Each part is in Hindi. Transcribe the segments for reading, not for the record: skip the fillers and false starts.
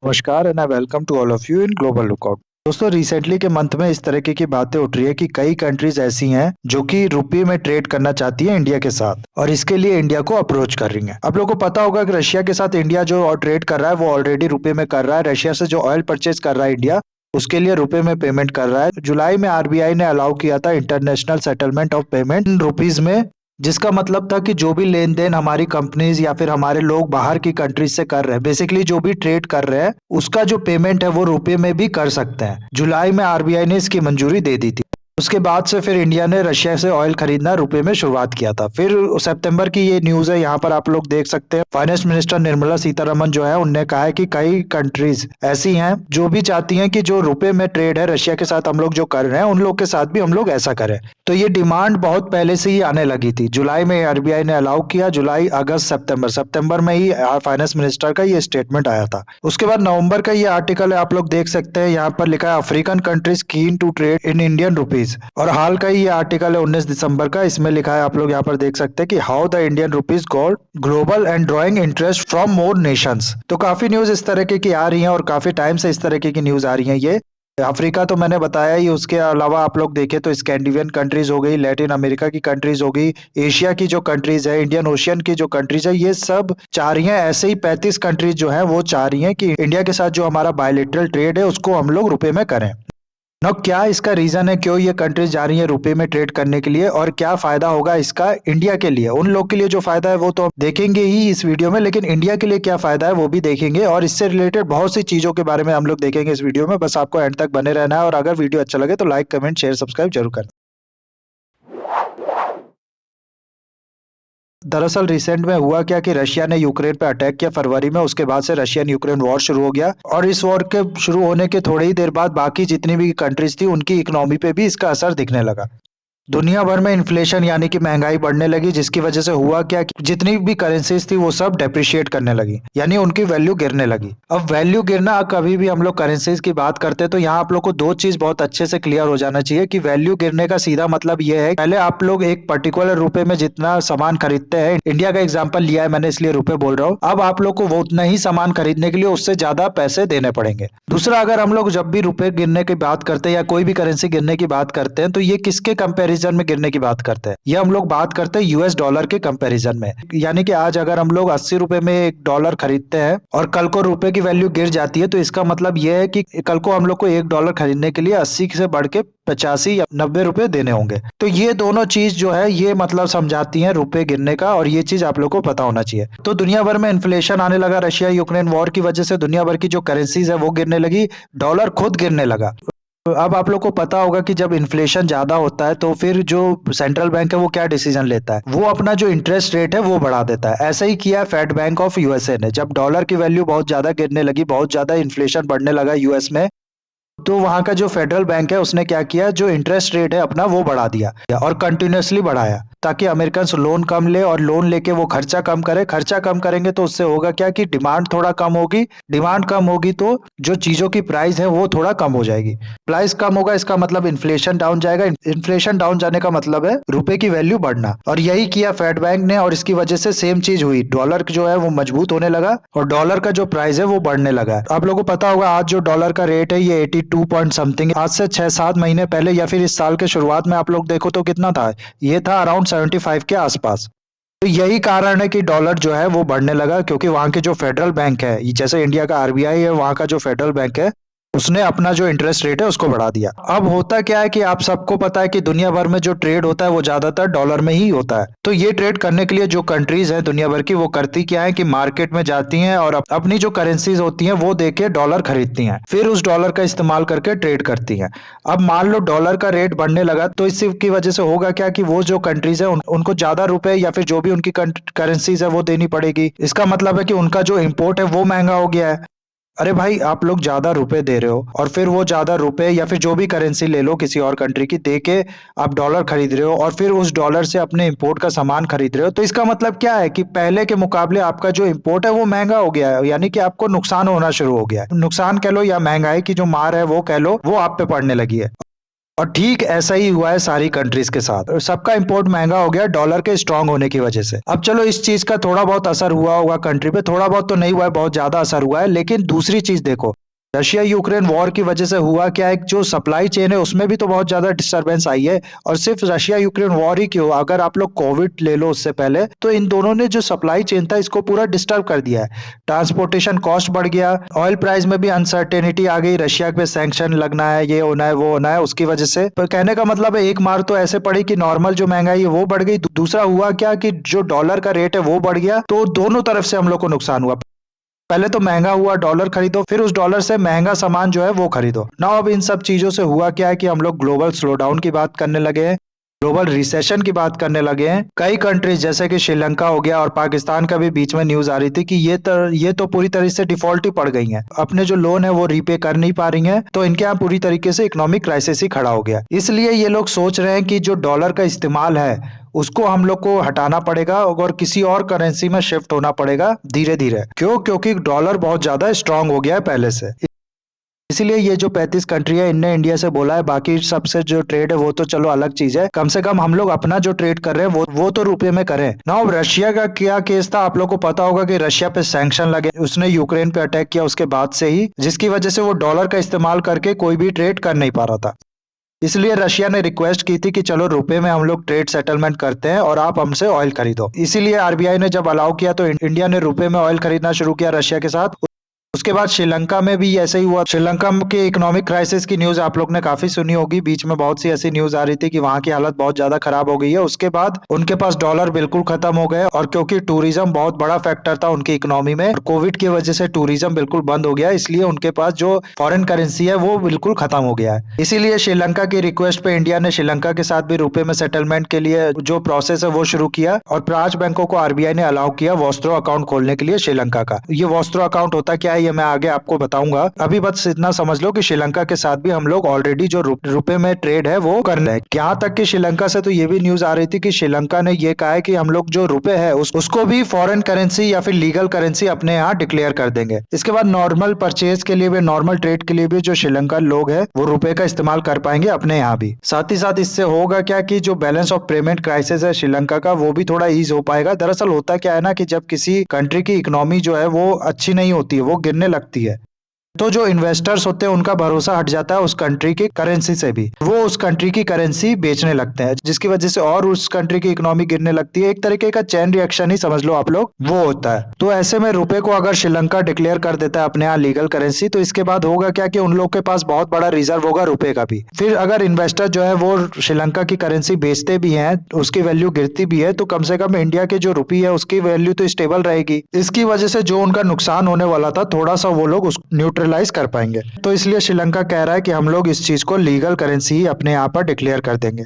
नमस्कार and I welcome to all of you in Global Lookout. दोस्तों, रिसेंटली के मंथ में इस तरीके की बातें उठ रही है कि कई कंट्रीज ऐसी हैं जो कि रुपये में ट्रेड करना चाहती है इंडिया के साथ और इसके लिए इंडिया को अप्रोच कर रही हैं। आप लोगों को पता होगा कि रशिया के साथ इंडिया जो ट्रेड कर रहा है वो ऑलरेडी रुपये में कर रहा है। रशिया से जो ऑयल परचेज कर रहा है इंडिया, उसके लिए रुपए में पेमेंट कर रहा है। जुलाई में आरबीआई ने अलाउ किया था international settlement of payment in rupees में, जिसका मतलब था कि जो भी लेन देन हमारी कंपनीज या फिर हमारे लोग बाहर की कंट्रीज से कर रहे हैं, बेसिकली जो भी ट्रेड कर रहे हैं उसका जो पेमेंट है वो रुपए में भी कर सकते हैं। जुलाई में आरबीआई ने इसकी मंजूरी दे दी थी। उसके बाद से फिर इंडिया ने रशिया से ऑयल खरीदना रुपए में शुरुआत किया था। फिर सितंबर की ये न्यूज है, यहाँ पर आप लोग देख सकते हैं। फाइनेंस मिनिस्टर निर्मला सीतारमन जो है उनने कहा है कि कई कंट्रीज ऐसी हैं जो भी चाहती हैं कि जो रुपए में ट्रेड है रशिया के साथ हम लोग जो कर रहे हैं उन लोग के साथ भी हम लोग ऐसा करें। तो ये डिमांड बहुत पहले से ही आने लगी थी। जुलाई में आरबीआई ने अलाउ किया, जुलाई अगस्त सितंबर में ही फाइनेंस मिनिस्टर का ये स्टेटमेंट आया था। उसके बाद नवंबर का ये आर्टिकल है, आप लोग देख सकते हैं। यहाँ पर लिखा है African countries keen to trade in Indian rupees. और हाल का ही ये आर्टिकल है 19 दिसंबर का। इसमें लिखा है, आप लोग यहाँ पर देख सकते हैं कि how the Indian rupees got global and drawing interest from more Nations. तो काफी न्यूज इस तरह की आ रही है और काफी टाइम से इस तरह की न्यूज आ रही है। ये अफ्रीका तो मैंने बताया ही, उसके अलावा आप लोग देखें तो स्कैंडिनेवियन कंट्रीज हो गई, लैटिन अमेरिका की कंट्रीज हो गई, एशिया की जो कंट्रीज है, इंडियन ओशियन की जो कंट्रीज है, ये सब चाह रही हैं। ऐसे ही 35 कंट्रीज जो हैं वो चाह रही हैं कि इंडिया के साथ जो हमारा बायलैटरल ट्रेड है उसको हम लोग रुपए में करें। ना क्या इसका रीजन है, क्यों ये कंट्रीज जा रही है रुपए में ट्रेड करने के लिए और क्या फायदा होगा इसका इंडिया के लिए। उन लोग के लिए जो फायदा है वो तो देखेंगे ही इस वीडियो में, लेकिन इंडिया के लिए क्या फायदा है वो भी देखेंगे और इससे रिलेटेड बहुत सी चीजों के बारे में हम लोग देखेंगे इस वीडियो में। बस आपको एंड तक बने रहना है और अगर वीडियो अच्छा लगे तो लाइक, कमेंट, शेयर, सब्सक्राइब जरूर करना। दरअसल रिसेंट में हुआ क्या कि रशिया ने यूक्रेन पे अटैक किया फरवरी में। उसके बाद से रशियन यूक्रेन वॉर शुरू हो गया और इस वॉर के शुरू होने के थोड़ी ही देर बाद बाकी जितनी भी कंट्रीज थी उनकी इकोनॉमी पे भी इसका असर दिखने लगा। दुनिया भर में इन्फ्लेशन यानी कि महंगाई बढ़ने लगी, जिसकी वजह से हुआ क्या कि जितनी भी करेंसीज थी वो सब डेप्रिशिएट करने लगी, यानी उनकी वैल्यू गिरने लगी। अब वैल्यू गिरना, कभी भी हम लोग करेंसीज की बात करते हैं तो यहाँ आप लोग को दो चीज बहुत अच्छे से क्लियर हो जाना चाहिए कि वैल्यू गिरने का सीधा मतलब ये है, पहले आप लोग एक पर्टिकुलर रुपए में जितना सामान खरीदते हैं, इंडिया का एग्जाम्पल लिया है मैंने इसलिए रुपए बोल रहा हूँ, अब आप लोग को वो उतना ही सामान खरीदने के लिए उससे ज्यादा पैसे देने पड़ेंगे। दूसरा, अगर हम लोग जब भी रुपए गिरने की बात करते हैं या कोई भी करेंसी गिरने की बात करते हैं तो ये किसके कंपैरिजन में गिरने की बात करते हैं, ये हम लोग बात करते हैं यूएस डॉलर के कंपैरिजन में। यानी कि आज अगर हम लोग 80 रुपए में एक डॉलर खरीदते हैं और कल को रुपए की वैल्यू गिर जाती है तो इसका मतलब यह है कि कल को हम लोग को एक डॉलर खरीदने के लिए 80 से बढ़ के 85 या 90 रुपए देने होंगे। तो ये दोनों चीज जो है ये मतलब समझाती हैं रुपए गिरने का, और ये चीज आप लोग को पता होना चाहिए। तो दुनिया भर में इन्फ्लेशन आने लगा रशिया यूक्रेन वॉर की वजह से। दुनिया भर की जो करेंसीज है वो गिरने लगी, डॉलर खुद गिरने लगा। तो अब आप लोग को पता होगा कि जब इन्फ्लेशन ज्यादा होता है तो फिर जो सेंट्रल बैंक है वो क्या डिसीजन लेता है, वो अपना जो इंटरेस्ट रेट है वो बढ़ा देता है। ऐसा ही किया फेड बैंक ऑफ यूएसए ने। जब डॉलर की वैल्यू बहुत ज्यादा गिरने लगी, बहुत ज्यादा इन्फ्लेशन बढ़ने लगा यूएस में, तो वहां का जो फेडरल बैंक है उसने क्या किया, जो इंटरेस्ट रेट है अपना वो बढ़ा दिया और कंटिन्यूअसली बढ़ाया, ताकि अमेरिकन लोन कम ले और लोन लेके वो खर्चा कम करे। खर्चा कम करेंगे तो उससे होगा क्या कि डिमांड थोड़ा कम होगी, डिमांड कम होगी तो जो चीजों की प्राइस है वो थोड़ा कम हो जाएगी। प्राइस कम होगा इसका मतलब इन्फ्लेशन डाउन जाएगा, इन्फ्लेशन डाउन जाने का मतलब है रुपए की वैल्यू बढ़ना। और यही किया फेड बैंक ने और इसकी वजह से सेम चीज हुई, डॉलर जो है वो मजबूत होने लगा और डॉलर का जो प्राइस है वो बढ़ने लगा। आप लोगों को पता होगा आज जो डॉलर का रेट है ये 82 पॉइंट समथिंग। आज से 6-7 महीने पहले या फिर इस साल के शुरुआत में आप लोग देखो तो कितना था, ये था अराउंड 75 के आसपास। तो यही कारण है कि डॉलर जो है वो बढ़ने लगा, क्योंकि वहां के जो फेडरल बैंक है, जैसे इंडिया का आरबीआई है, वहां का जो फेडरल बैंक है उसने अपना जो इंटरेस्ट रेट है उसको बढ़ा दिया। अब होता क्या है कि आप सबको पता है कि दुनिया भर में जो ट्रेड होता है वो ज्यादातर डॉलर में ही होता है। तो ये ट्रेड करने के लिए जो कंट्रीज हैं दुनिया भर की, वो करती क्या है कि मार्केट में जाती हैं और अपनी जो करेंसीज होती हैं वो देके डॉलर खरीदती हैं, फिर उस डॉलर का इस्तेमाल करके ट्रेड करती हैं। अब मान लो डॉलर का रेट बढ़ने लगा तो इसकी वजह से होगा क्या कि वो जो कंट्रीज है उनको ज्यादा रुपए या फिर जो भी उनकी करेंसीज है वो देनी पड़ेगी। इसका मतलब है कि उनका जो इम्पोर्ट है वो महंगा हो गया है। अरे भाई, आप लोग ज्यादा रुपए दे रहे हो और फिर वो ज्यादा रुपए या फिर जो भी करेंसी ले लो किसी और कंट्री की, दे के आप डॉलर खरीद रहे हो और फिर उस डॉलर से अपने इंपोर्ट का सामान खरीद रहे हो। तो इसका मतलब क्या है कि पहले के मुकाबले आपका जो इंपोर्ट है वो महंगा हो गया है, यानी कि आपको नुकसान होना शुरू हो गया है। नुकसान कह लो या महंगाई की जो मार है वो कह लो, वो आप पे पड़ने लगी है। और ठीक ऐसा ही हुआ है सारी कंट्रीज के साथ। सबका इंपोर्ट महंगा हो गया डॉलर के स्ट्रांग होने की वजह से। अब चलो इस चीज का थोड़ा बहुत असर हुआ होगा कंट्री पे, थोड़ा बहुत तो नहीं हुआ है, बहुत ज्यादा असर हुआ है। लेकिन दूसरी चीज देखो, रशिया यूक्रेन वॉर की वजह से हुआ क्या है, जो सप्लाई चेन है उसमें भी तो बहुत ज्यादा डिस्टरबेंस आई है। और सिर्फ रशिया यूक्रेन वॉर ही क्यों, अगर आप लोग कोविड ले लो उससे पहले, तो इन दोनों ने जो सप्लाई चेन था इसको पूरा डिस्टर्ब कर दिया है। ट्रांसपोर्टेशन कॉस्ट बढ़ गया, ऑयल प्राइस में भी अनसर्टेनिटी आ गई, रशिया पे सैंक्शन लगना है, ये होना है वो होना है, उसकी वजह से। पर कहने का मतलब है एक मार तो ऐसे पड़ी कि नॉर्मल जो महंगाई है वो बढ़ गई, दूसरा हुआ क्या कि जो डॉलर का रेट है वो बढ़ गया, तो दोनों तरफ से हम लोग को नुकसान हुआ। पहले तो महंगा हुआ डॉलर खरीदो, फिर उस डॉलर से महंगा सामान जो है वो खरीदो ना। अब इन सब चीजों से हुआ क्या है कि हम लोग ग्लोबल स्लोडाउन की बात करने लगे हैं, ग्लोबल रिसेशन की बात करने लगे हैं। कई कंट्रीज जैसे कि श्रीलंका हो गया और पाकिस्तान का भी बीच में न्यूज आ रही थी कि ये तो पूरी तरह से डिफॉल्ट ही पड़ गई हैं, अपने जो लोन है वो रीपे कर नहीं पा रही हैं, तो इनके यहाँ पूरी तरीके से इकोनॉमिक क्राइसिस ही खड़ा हो गया। इसलिए ये लोग सोच रहे हैं कि जो डॉलर का इस्तेमाल है उसको हम लोग को हटाना पड़ेगा और किसी और करेंसी में शिफ्ट होना पड़ेगा धीरे धीरे। क्यों? क्योंकि डॉलर बहुत ज्यादा स्ट्रांग हो गया है पहले से। इसीलिए ये जो 35 कंट्री है इनने इंडिया से बोला है, बाकी सबसे जो ट्रेड है वो तो चलो अलग चीज है, कम से कम हम लोग अपना जो ट्रेड कर रहे हैं वो तो रुपए में करें ना। अब रशिया का क्या केस था, आप लोग को पता होगा कि रशिया पे सैंक्शन लगे, उसने यूक्रेन पे अटैक किया उसके बाद से ही, जिसकी वजह से वो डॉलर का इस्तेमाल करके कोई भी ट्रेड कर नहीं पा रहा था। इसलिए रशिया ने रिक्वेस्ट की थी कि चलो रुपए में हम लोग ट्रेड सेटलमेंट करते हैं और आप हमसे ऑयल खरीदो। इसीलिए आरबीआई ने जब अलाउ किया तो इंडिया ने रुपए में ऑयल खरीदना शुरू किया रशिया के साथ। उसके बाद श्रीलंका में भी ऐसे ही हुआ। श्रीलंका के इकोनॉमिक क्राइसिस की न्यूज आप लोग ने काफी सुनी होगी, बीच में बहुत सी ऐसी न्यूज आ रही थी कि वहां की हालत बहुत ज्यादा खराब हो गई है। उसके बाद उनके पास डॉलर बिल्कुल खत्म हो गए, और क्योंकि टूरिज्म बहुत बड़ा फैक्टर था उनकी इकोनॉमी में, कोविड की वजह से टूरिज्म बिल्कुल बंद हो गया, इसलिए उनके पास जो फॉरेन करेंसी है वो बिल्कुल खत्म हो गया है। इसीलिए श्रीलंका की रिक्वेस्ट पे इंडिया ने श्रीलंका के साथ भी रुपए में सेटलमेंट के लिए जो प्रोसेस है वो शुरू किया, और 5 बैंकों को आरबीआई ने अलाउ किया वॉस्त्रो अकाउंट खोलने के लिए श्रीलंका का। ये वॉस्त्रो अकाउंट होता क्या है ये मैं आगे आपको बताऊंगा, अभी बस इतना समझ लो कि श्रीलंका के साथ भी हम लोग ऑलरेडी जो रुपए में ट्रेड है वो कर रहे हैं। यहाँ तक कि श्रीलंका से तो ये भी न्यूज आ रही थी कि श्रीलंका ने ये कहा है कि हम लोग जो रुपए है उसको भी फॉरेन करेंसी या फिर लीगल करेंसी अपने यहाँ डिक्लेयर कर देंगे। इसके बाद नॉर्मल परचेज के लिए भी, नॉर्मल ट्रेड के लिए भी जो श्रीलंका लोग है वो रुपए का इस्तेमाल कर पाएंगे अपने यहाँ भी। साथ ही साथ इससे होगा क्या कि जो बैलेंस ऑफ पेमेंट क्राइसिस है श्रीलंका का वो भी थोड़ा ईज हो पाएगा। दरअसल होता क्या है ना कि जब किसी कंट्री की इकोनॉमी जो है वो अच्छी नहीं होती है, वो गिरने लगती है, तो जो इन्वेस्टर्स होते हैं उनका भरोसा हट जाता है उस कंट्री की करेंसी से भी, वो उस कंट्री की करेंसी बेचने लगते हैं, जिसकी वजह से और उस कंट्री की इकोनॉमी गिरने लगती है। एक तरीके का चेन रिएक्शन ही समझ लो आप लोग, वो होता है। तो ऐसे में रुपए को अगर श्रीलंका डिक्लेयर कर देता है अपने यहाँ लीगल करेंसी, तो इसके बाद होगा क्या कि उन लोग के पास बहुत बड़ा रिजर्व होगा रुपए का भी। फिर अगर इन्वेस्टर जो है वो श्रीलंका की करेंसी बेचते भी हैं, उसकी वैल्यू गिरती भी है, तो कम से कम इंडिया की जो रुपी है उसकी वैल्यू तो स्टेबल रहेगी। इसकी वजह से जो उनका नुकसान होने वाला था थोड़ा सा वो लोग उसको न्यूट्रलाइज कर पाएंगे। तो इसलिए श्रीलंका कह रहा है कि हम लोग इस चीज को लीगल करेंसी ही अपने यहाँ पर डिक्लेयर कर देंगे।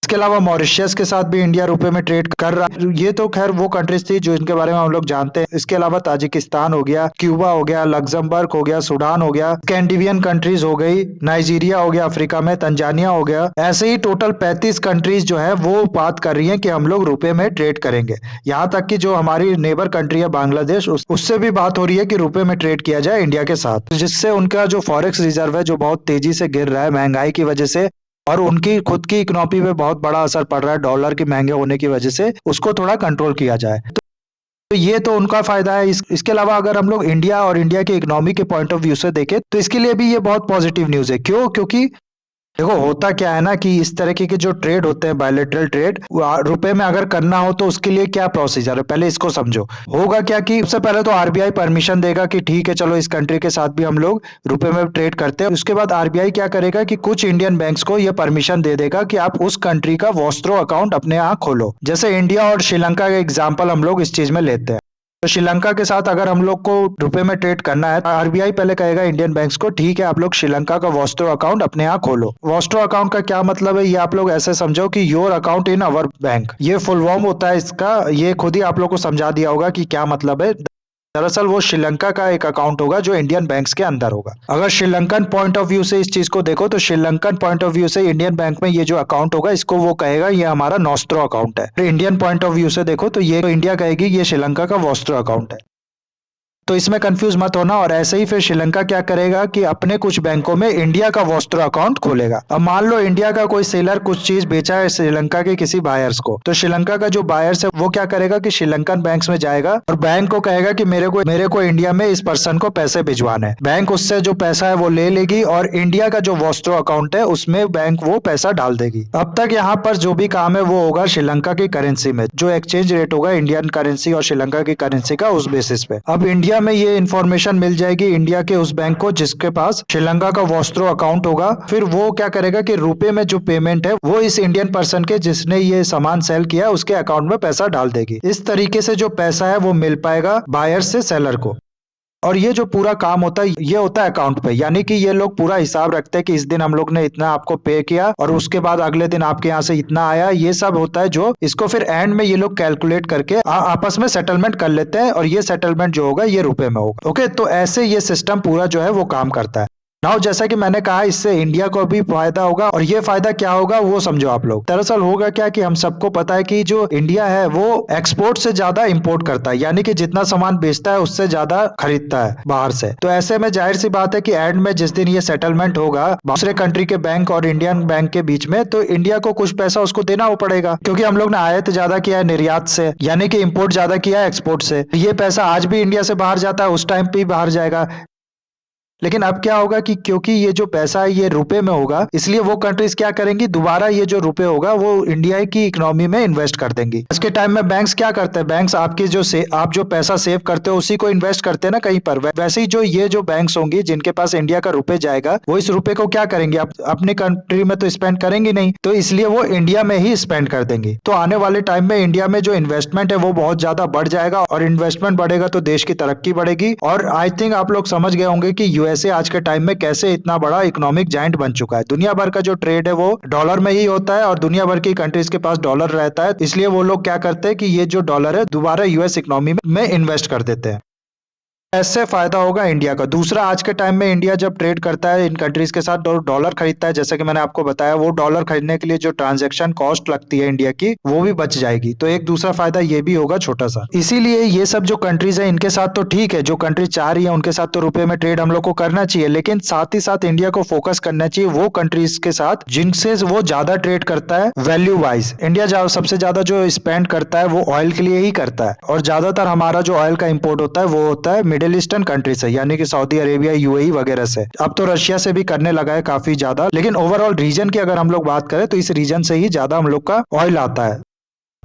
इसके अलावा मॉरिशस के साथ भी इंडिया रुपए में ट्रेड कर रहा है। ये तो खैर वो कंट्रीज थी जो इनके बारे में हम लोग जानते हैं। इसके अलावा ताजिकिस्तान हो गया, क्यूबा हो गया, लग्जमबर्ग हो गया, सूडान हो गया, स्कैंडिनेवियन कंट्रीज हो गई, नाइजीरिया हो गया अफ्रीका में, तंजानिया हो गया, ऐसे ही टोटल 35 कंट्रीज जो है वो बात कर रही है कि हम लोग रुपए में ट्रेड करेंगे। यहाँ तक कि जो हमारी नेबर कंट्री है बांग्लादेश, उससे भी बात हो रही है कि रुपए में ट्रेड किया जाए इंडिया के साथ, जिससे उनका जो फॉरेक्स रिजर्व है जो बहुत तेजी से गिर रहा है महंगाई की वजह से, और उनकी खुद की इकोनॉमी पे बहुत बड़ा असर पड़ रहा है डॉलर के महंगे होने की वजह से, उसको थोड़ा कंट्रोल किया जाए। तो ये तो उनका फायदा है। इसके अलावा अगर हम लोग इंडिया और इंडिया की इकोनॉमी के पॉइंट ऑफ व्यू से देखें तो इसके लिए भी ये बहुत पॉजिटिव न्यूज है। क्यों? क्योंकि देखो होता क्या है ना कि इस तरीके के जो ट्रेड होते हैं बायलैटरल ट्रेड, रुपए में अगर करना हो तो उसके लिए क्या प्रोसीजर है पहले इसको समझो। होगा क्या कि सबसे पहले तो आरबीआई परमिशन देगा कि ठीक है चलो इस कंट्री के साथ भी हम लोग रुपए में ट्रेड करते हैं। उसके बाद आरबीआई क्या करेगा कि कुछ इंडियन बैंक्स को यह परमिशन दे देगा कि आप उस कंट्री का वॉस्त्रो अकाउंट अपने यहाँ खोलो। जैसे इंडिया और श्रीलंका का एग्जाम्पल हम लोग इस चीज में लेते हैं। तो श्रीलंका के साथ अगर हम लोग को रुपए में ट्रेड करना है, आरबीआई पहले कहेगा इंडियन बैंक्स को ठीक है आप लोग श्रीलंका का वॉस्त्रो अकाउंट अपने यहाँ खोलो। वॉस्त्रो अकाउंट का क्या मतलब है ये आप लोग ऐसे समझो कि your account in our bank, ये फुल फॉर्म होता है इसका। ये खुद ही आप लोग को समझा दिया होगा कि क्या मतलब है। दरअसल वो श्रीलंका का एक अकाउंट होगा जो इंडियन बैंक्स के अंदर होगा। अगर श्रीलंकन पॉइंट ऑफ व्यू से इस चीज को देखो तो श्रीलंकन पॉइंट ऑफ व्यू से इंडियन बैंक में ये जो अकाउंट होगा इसको वो कहेगा ये हमारा नॉस्त्रो अकाउंट है। इंडियन पॉइंट ऑफ व्यू से देखो तो ये इंडिया कहेगी ये श्रीलंका का वॉस्त्रो अकाउंट है। तो इसमें कंफ्यूज मत होना। और ऐसे ही फिर श्रीलंका क्या करेगा कि अपने कुछ बैंकों में इंडिया का वॉस्त्रो अकाउंट खोलेगा। अब मान लो इंडिया का कोई सेलर कुछ चीज बेचा है श्रीलंका के किसी बायर्स को, तो श्रीलंका का जो बायर्स है वो क्या करेगा कि श्रीलंकन बैंक्स में जाएगा और बैंक को कहेगा कि मेरे को इंडिया में इस पर्सन को पैसे भिजवाने हैं। बैंक उससे जो पैसा है वो ले लेगी और इंडिया का जो वॉस्त्रो अकाउंट है उसमें बैंक वो पैसा डाल देगी। अब तक यहाँ पर जो भी काम है वो होगा श्रीलंका की करेंसी में, जो एक्सचेंज रेट होगा इंडियन करेंसी और श्रीलंका की करेंसी का उस बेसिस पे। अब इंडिया में ये इन्फॉर्मेशन मिल जाएगी इंडिया के उस बैंक को जिसके पास श्रीलंका का वॉस्त्रो अकाउंट होगा। फिर वो क्या करेगा कि रुपए में जो पेमेंट है वो इस इंडियन पर्सन के जिसने ये सामान सेल किया उसके अकाउंट में पैसा डाल देगी। इस तरीके से जो पैसा है वो मिल पाएगा बायर से सेलर को। और ये जो पूरा काम होता है ये होता है अकाउंट पे, यानी कि ये लोग पूरा हिसाब रखते हैं कि इस दिन हम लोग ने इतना आपको पे किया और उसके बाद अगले दिन आपके यहाँ से इतना आया। ये सब होता है जो इसको फिर एंड में ये लोग कैलकुलेट करके आपस में सेटलमेंट कर लेते हैं और ये सेटलमेंट जो होगा ये रुपए में होगा। ओके, तो ऐसे ये सिस्टम पूरा जो है वो काम करता है। नाउ जैसा कि मैंने कहा इससे इंडिया को भी फायदा होगा और ये फायदा क्या होगा वो समझो आप लोग। दरअसल होगा क्या कि हम सबको पता है कि जो इंडिया है वो एक्सपोर्ट से ज्यादा इंपोर्ट करता है, यानी कि जितना सामान बेचता है उससे ज्यादा खरीदता है बाहर से। तो ऐसे में जाहिर सी बात है कि एंड में जिस दिन ये सेटलमेंट होगा दूसरे कंट्री के बैंक और इंडियन बैंक के बीच में, तो इंडिया को कुछ पैसा उसको देना पड़ेगा, क्योंकि हम लोग ने आयात ज्यादा किया है निर्यात से, यानी कि इम्पोर्ट ज्यादा किया है एक्सपोर्ट से। ये पैसा आज भी इंडिया से बाहर जाता है, उस टाइम पे बाहर जाएगा। लेकिन अब क्या होगा कि क्योंकि ये जो पैसा है ये रुपए में होगा, इसलिए वो कंट्रीज क्या करेंगी, दोबारा ये जो रुपए होगा वो इंडिया की इकोनॉमी में इन्वेस्ट कर देंगी। आज के टाइम में बैंक्स क्या करते हैं, बैंक्स आपकी आप जो पैसा सेव करते हो उसी को इन्वेस्ट करते हैं ना कहीं पर। वैसे ही जो ये जो बैंक्स होंगी जिनके पास इंडिया का रुपए जाएगा वो इस रुपए को क्या करेंगे, अपने कंट्री में तो स्पेंड करेंगे नहीं, तो इसलिए वो इंडिया में ही स्पेंड कर देंगे। तो आने वाले टाइम में इंडिया में जो इन्वेस्टमेंट है वो बहुत ज्यादा बढ़ जाएगा और इन्वेस्टमेंट बढ़ेगा तो देश की तरक्की बढ़ेगी। और आई थिंक आप लोग समझ गए होंगे कि यूएसए आज के टाइम में कैसे इतना बड़ा इकोनॉमिक जाइंट बन चुका है। दुनिया भर का जो ट्रेड है वो डॉलर में ही होता है और दुनिया भर की कंट्रीज के पास डॉलर रहता है, इसलिए वो लोग क्या करते हैं कि ये जो डॉलर है दोबारा यूएस इकोनॉमी में इन्वेस्ट कर देते हैं। ऐसे फायदा होगा इंडिया का। दूसरा, आज के टाइम में इंडिया जब ट्रेड करता है इन कंट्रीज के साथ डॉलर खरीदता है, जैसे कि मैंने आपको बताया, वो डॉलर खरीदने के लिए जो ट्रांजैक्शन कॉस्ट लगती है इंडिया की वो भी बच जाएगी। तो एक दूसरा फायदा ये भी होगा छोटा सा। इसीलिए ये सब जो कंट्रीज है इनके साथ तो ठीक है, जो कंट्री चाह रही है उनके साथ तो रुपए में ट्रेड हम लोग को करना चाहिए, लेकिन साथ ही साथ इंडिया को फोकस करना चाहिए वो कंट्रीज के साथ जिनसे वो ज्यादा ट्रेड करता है वैल्यू वाइज। इंडिया सबसे ज्यादा जो स्पेंड करता है वो ऑयल के लिए ही करता है और ज्यादातर हमारा जो ऑयल का इंपोर्ट होता है वो होता है मिडिल ईस्टर्न कंट्री से, यानी कि सऊदी अरेबिया, यूएई वगैरह से। अब तो रशिया से भी करने लगा है काफी ज्यादा, लेकिन ओवरऑल रीजन की अगर हम लोग बात करें तो इस रीजन से ही ज्यादा हम लोग का ऑयल आता है।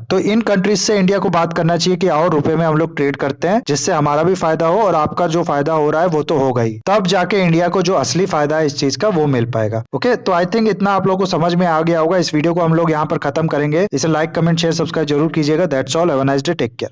तो इन कंट्रीज से इंडिया को बात करना चाहिए कि आओ रुपए में हम लोग ट्रेड करते हैं, जिससे हमारा भी फायदा हो और आपका जो फायदा हो रहा है वो तो होगा ही, तब जाके इंडिया को जो असली फायदा है इस चीज का वो मिल पाएगा। ओके, तो आई थिंक इतना आप लोग को समझ में आ गया होगा। इस वीडियो को हम लोग यहाँ पर खत्म करेंगे। इसे लाइक, कमेंट, शेयर, सब्सक्राइब जरूर कीजिएगा। That's all, have a nice day, take care.